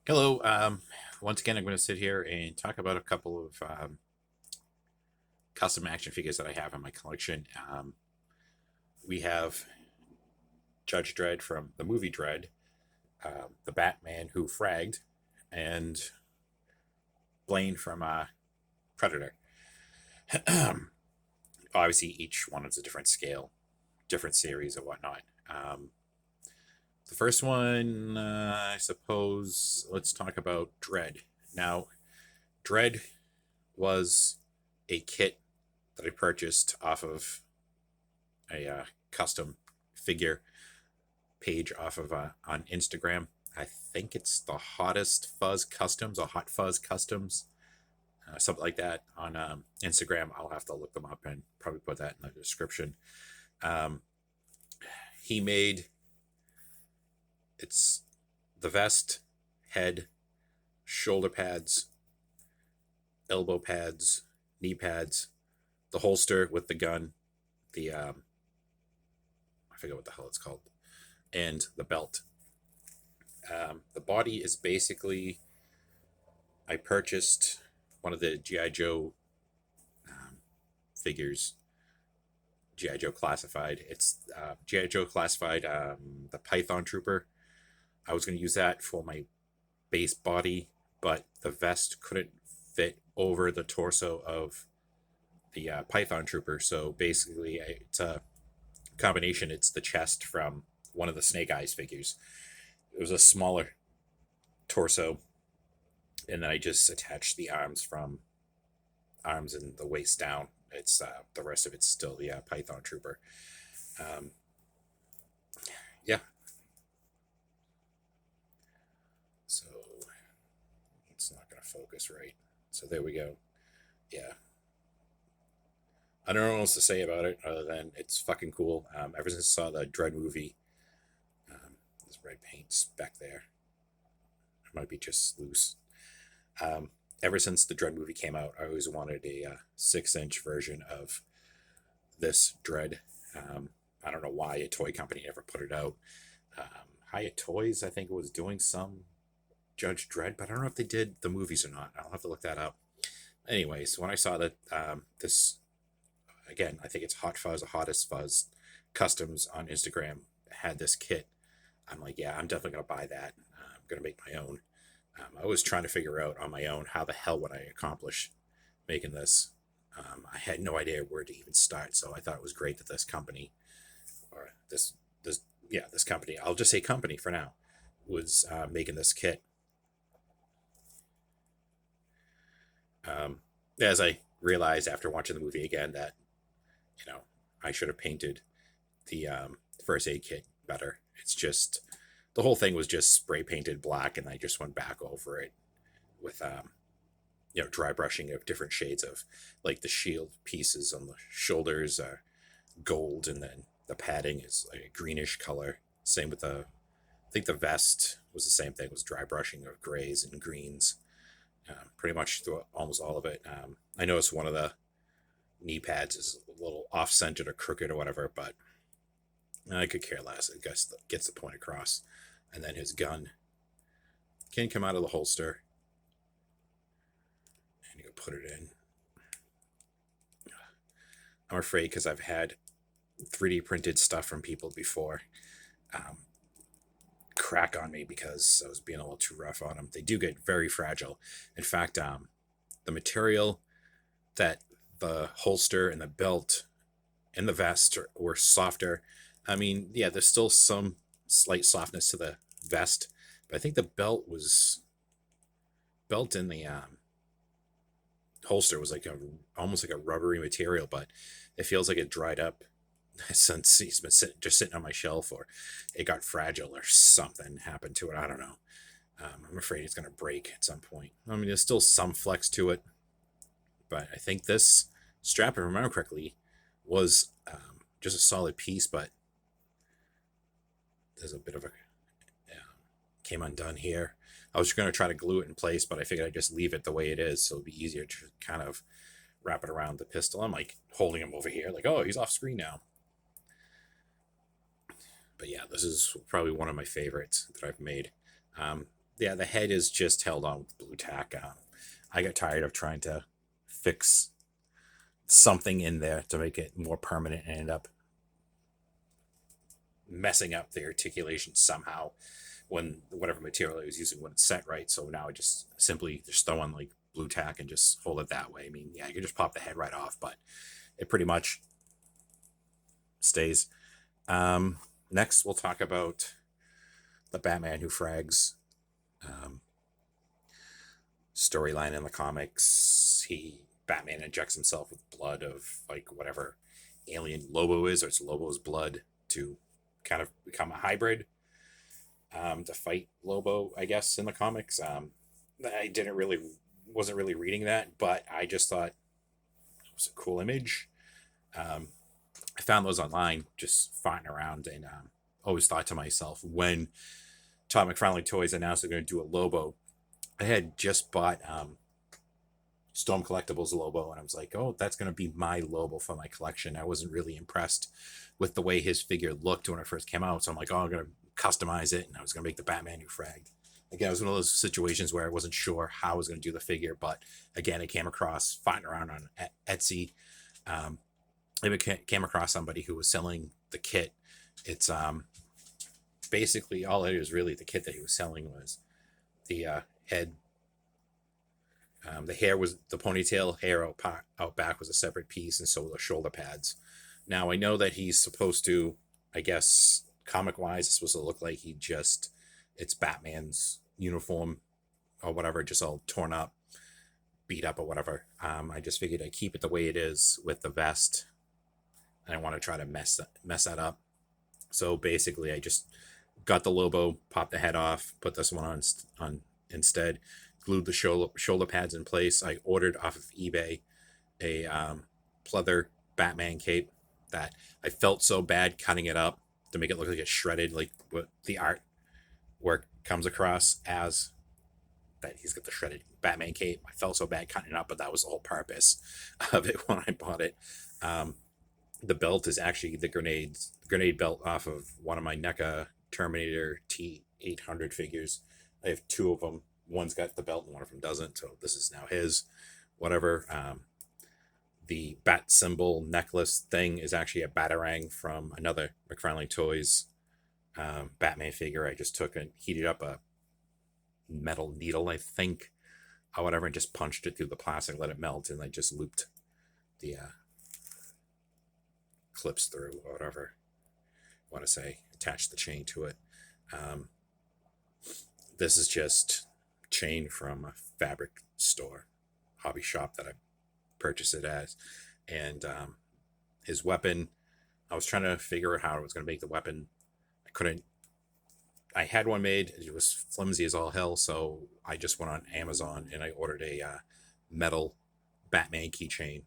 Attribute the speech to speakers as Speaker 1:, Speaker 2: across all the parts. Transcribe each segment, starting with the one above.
Speaker 1: Hello. Once again, I'm going to sit here and talk about a couple of custom action figures that I have in my collection. We have Judge Dredd from the movie Dredd, the Batman who fragged, and Blaine from Predator. Obviously, each one is a different scale, different series, or whatnot. The first one, I suppose, let's talk about Dredd. Now, Dredd was a kit that I purchased off of a custom figure page off of on Instagram. I think it's the Hottest Fuzz Customs or Hot Fuzz Customs, something like that on Instagram. I'll have to look them up and probably put that in the description. Um, he made it's the vest, head, shoulder pads, elbow pads, knee pads, the holster with the gun, the I forget what the hell it's called, and the belt. The body is basically I purchased one of the GI Joe um, figures, GI Joe Classified. It's GI Joe Classified, the Python Trooper. I was going to use that for my base body, but the vest couldn't fit over the torso of the Python Trooper. So basically, it's a combination. It's the chest from one of the Snake Eyes figures. It was a smaller torso, and then I just attached the arms and the waist down. It's the rest of it's still the Python Trooper. Um, yeah, so it's not gonna focus right. So there we go. Yeah, I don't know what else to say about it other than it's fucking cool. Ever since I saw the Dread movie, this red paint's back there. It might be just loose. Um, Ever since the Dread movie came out, I always wanted a 6-inch version of this Dread. I don't know why a toy company never put it out. Hyatt Toys, I think, was doing some Judge Dredd, but I don't know if they did the movies or not. I'll have to look that up. Anyways, when I saw that this, again, I think it's Hot Fuzz or Hottest Fuzz Customs on Instagram had this kit, I'm like, yeah, I'm definitely going to buy that. I'm going to make my own. I was trying to figure out on my own how the hell would I accomplish making this. I had no idea where to even start, so I thought it was great that this company, or this company, I'll just say company for now, was making this kit. Um, as I realized after watching the movie again that I should have painted the first aid kit better. It's just the whole thing was just spray painted black, and I just went back over it with dry brushing of different shades of like the shield pieces on the shoulders are gold, and then the padding is like a greenish color. Same with I think the vest was the same thing. It was dry brushing of grays and greens, pretty much through almost all of it. I noticed one of the knee pads is a little off centered or crooked or whatever, but I could care less. I guess gets the point across. And then his gun can come out of the holster, and you put it in. I'm afraid because I've had 3D printed stuff from people before um, crack on me because I was being a little too rough on them. They do get very fragile. In fact, the material that the holster and the belt and the vest were softer. I mean, yeah, there's still some slight softness to the vest, but I think the belt in the holster was like a almost like a rubbery material, but it feels like it dried up since he's been just sitting on my shelf, or it got fragile or something happened to it. I don't know. I'm afraid it's going to break at some point. I mean, there's still some flex to it, but I think this strap, if I remember correctly, was just a solid piece, but there's a bit of a came undone here. I was going to try to glue it in place, but I figured I'd just leave it the way it is, so it'd be easier to kind of wrap it around the pistol. I'm like holding him over here, like, oh, he's off screen now. But yeah, this is probably one of my favorites that I've made. yeah, the head is just held on with blue tack. I got tired of trying to fix something in there to make it more permanent and end up messing up the articulation somehow when whatever material I was using wouldn't set right. So now I just simply just throw on like blue tack and just hold it that way. I mean, yeah, you can just pop the head right off, but it pretty much stays. Next, we'll talk about the Batman Who Frags storyline in the comics. Batman injects himself with blood of like whatever alien Lobo is, or it's Lobo's blood to kind of become a hybrid to fight Lobo, I guess, in the comics. I wasn't really reading that, but I just thought it was a cool image. I found those online, just farting around, and always thought to myself, when Todd McFarlane Toys announced they're going to do a Lobo, I had just bought Storm Collectibles Lobo, and I was like, oh, that's going to be my Lobo for my collection. I wasn't really impressed with the way his figure looked when it first came out, so I'm like, oh, I'm going to customize it, and I was going to make the Batman Who Fragged. Again, it was one of those situations where I wasn't sure how I was going to do the figure, but again, I came across, fighting around on Etsy, I came across somebody who was selling the kit. It's basically all it is really the kit that he was selling was the head. The hair was the ponytail, hair out back was a separate piece, and so were the shoulder pads. Now I know that he's supposed to, I guess, comic wise, it's supposed to look like it's Batman's uniform or whatever, just all torn up, beat up or whatever. I just figured I'd keep it the way it is with the vest. I don't want to try to mess that up. So basically, I just got the Lobo, popped the head off, put this one on instead, glued the shoulder pads in place. I ordered off of eBay a pleather Batman cape that I felt so bad cutting it up to make it look like it's shredded, like what the art work comes across as that he's got the shredded Batman cape. I felt so bad cutting it up, but that was the whole purpose of it when I bought it. The belt is actually the grenade belt off of one of my NECA Terminator T800 figures. I have two of them. One's got the belt and one of them doesn't, so this is now his. Whatever. The bat symbol necklace thing is actually a Batarang from another McFarlane Toys Batman figure. I just took and heated up a metal needle, I think, or whatever, and just punched it through the plastic, let it melt, and I just looped the clips through or whatever you want to say, attach the chain to it. This is just chain from a fabric store, hobby shop that I purchased it as. And his weapon, I was trying to figure out how I was going to make the weapon. I had one made, it was flimsy as all hell, so I just went on Amazon and I ordered a metal Batman keychain,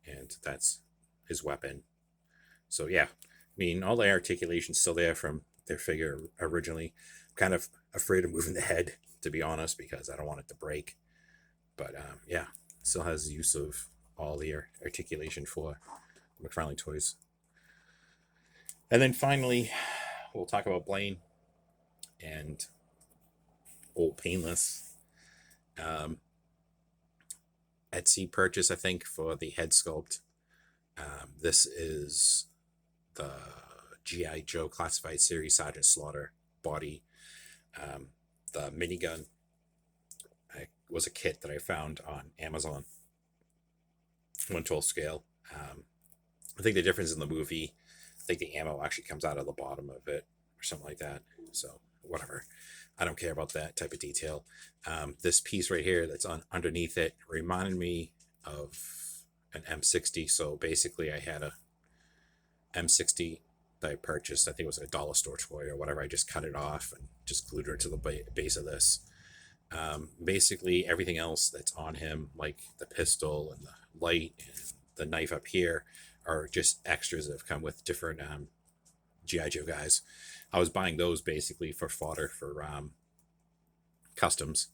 Speaker 1: and that's his weapon. So yeah, I mean, all the articulation's still there from their figure originally. I'm kind of afraid of moving the head, to be honest, because I don't want it to break. But yeah, still has use of all the articulation for McFarlane Toys. And then finally, we'll talk about Blaine and Old Painless. Etsy purchase, I think, for the head sculpt. This is the G.I. Joe Classified Series Sergeant Slaughter body. The minigun was a kit that I found on Amazon, 1/12 scale. I think the difference in the movie, I think the ammo actually comes out of the bottom of it or something like that. So whatever, I don't care about that type of detail. This piece right here that's underneath it reminded me of an M60. So basically I had a M60 that I purchased. I think it was a dollar store toy or whatever. I just cut it off and just glued her to the base of this. Basically everything else that's on him, like the pistol and the light and the knife up here, are just extras that have come with different G.I. Joe guys. I was buying those basically for fodder for customs.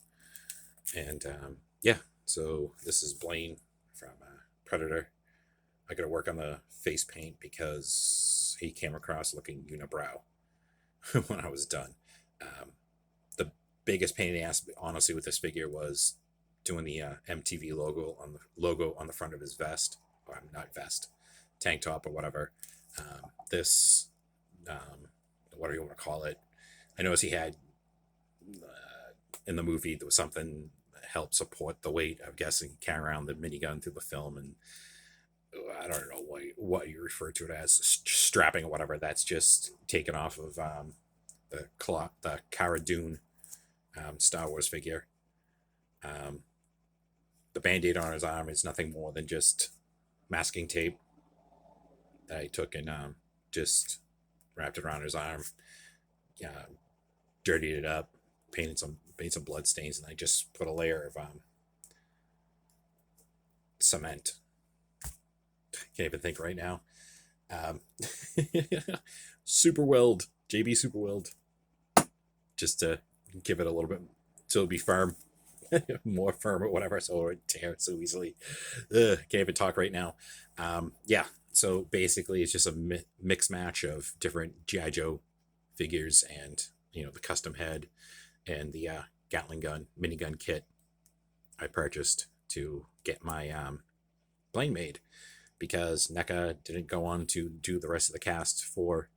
Speaker 1: And yeah, so this is Blaine from Predator. I got to work on the face paint because he came across looking unibrow when I was done. The biggest pain in the ass, honestly, with this figure was doing the MTV logo on the front of his vest, or not vest, tank top or whatever. This, what do you want to call it? I noticed he had in the movie there was something that helped support the weight. I'm guessing carrying around the minigun through the film, and I don't know what you refer to it as, strapping or whatever. That's just taken off of the Cara Dune Star Wars figure. The band-aid on his arm is nothing more than just masking tape that I took and just wrapped it around his arm, dirtied it up, painted some blood stains, and I just put a layer of cement. Can't even think right now. Super weld, JB Super Weld, just to give it a little bit so it'll be firm. More firm or whatever, so it tear so easily. Can't even talk right now. Yeah, so basically it's just a mix match of different G.I. Joe figures and, you know, the custom head and the Gatling gun minigun kit I purchased to get my Blaine made, because NECA didn't go on to do the rest of the cast for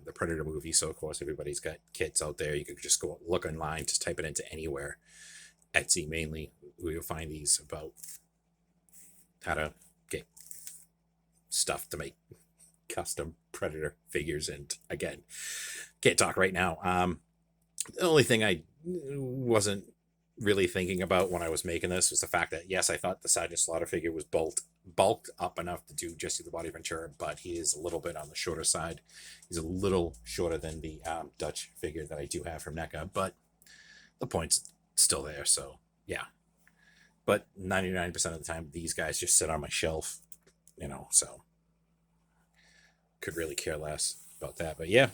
Speaker 1: the Predator movie. So of course everybody's got kits out there. You could just go look online, just type it into anywhere. Etsy mainly, where you'll find these about how to get stuff to make custom Predator figures. And again, can't talk right now. The only thing I wasn't really thinking about when I was making this was the fact that, yes, I thought the Sergeant Slaughter figure was bulked up enough to do Jesse the Body Ventura, but he is a little bit on the shorter side. He's a little shorter than the Dutch figure that I do have from NECA, but the point's still there. So yeah, but 99% of the time these guys just sit on my shelf, you know, so could really care less about that. But yeah,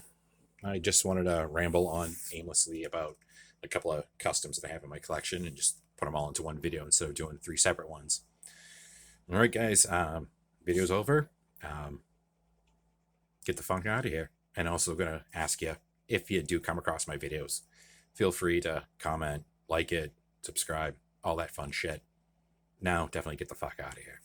Speaker 1: I just wanted to ramble on aimlessly about a couple of customs that I have in my collection and just put them all into one video instead of doing 3 separate ones. All right, guys, video's over. Get the funk out of here. And also going to ask you, if you do come across my videos, feel free to comment, like it, subscribe, all that fun shit. Now, definitely get the fuck out of here.